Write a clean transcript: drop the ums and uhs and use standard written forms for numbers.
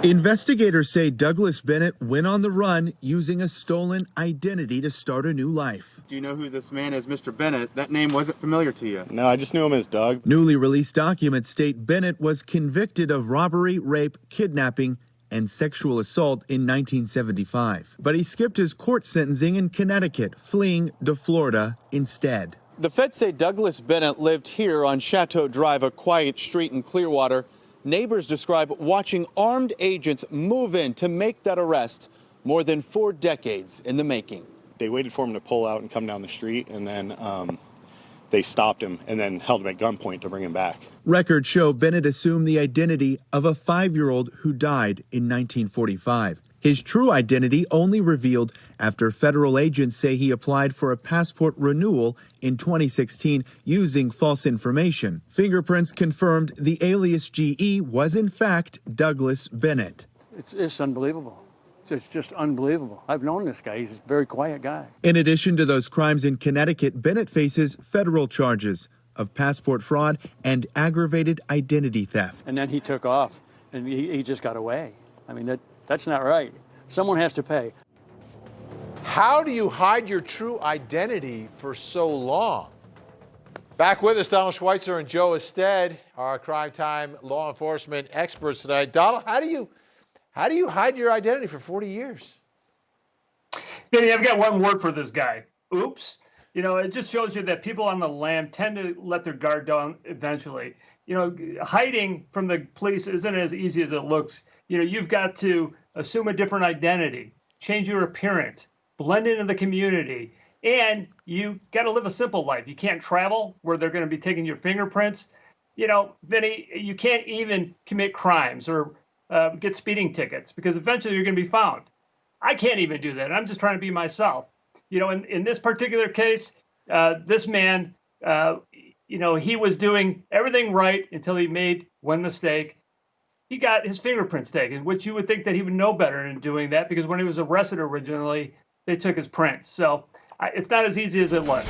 Investigators say Douglas Bennett went on the run using a stolen identity to start a new life. Do you know who this man is, Mr. Bennett? That name wasn't familiar to you. No, I just knew him as Doug. Newly released documents state Bennett was convicted of robbery, rape, kidnapping, and sexual assault in 1975. But he skipped his court sentencing in Connecticut, fleeing to Florida instead. The feds say Douglas Bennett lived here on Chateau Drive, a quiet street in Clearwater. Neighbors describe watching armed agents move in to make that arrest, more than 4 decades in the making. They waited for him to pull out and come down the street, and then they stopped him and then held him at gunpoint to bring him back. Records show Bennett assumed the identity of a 5-year-old who died in 1945. His true identity only revealed after federal agents say he applied for a passport renewal in 2016 using false information. Fingerprints confirmed the alias GE was in fact Douglas Bennett. It's unbelievable. It's just unbelievable. I've known this guy. He's a very quiet guy. In addition to those crimes in Connecticut, Bennett faces federal charges of passport fraud and aggravated identity theft. And then he took off, and he just got away. I mean, that's not right. Someone has to pay. How do you hide your true identity for so long? Back with us, Donald Schweitzer and Joe Ested, our Crime Time law enforcement experts tonight. Donald, how do you hide your identity for 40 years? Benny, I've got one word for this guy. Oops. You know, it just shows you that people on the lam tend to let their guard down eventually. You know, hiding from the police isn't as easy as it looks. You know, you've got to assume a different identity, change your appearance, blend into the community, and you got to live a simple life. You can't travel where they're going to be taking your fingerprints. You know, Vinny, you can't even commit crimes or get speeding tickets because eventually you're going to be found. I can't even do that. I'm just trying to be myself. You know, in this particular case, this man, you know, he was doing everything right until he made one mistake. He got his fingerprints taken, which you would think that he would know better in doing that because when he was arrested originally, they took his prints. So it's not as easy as it looks.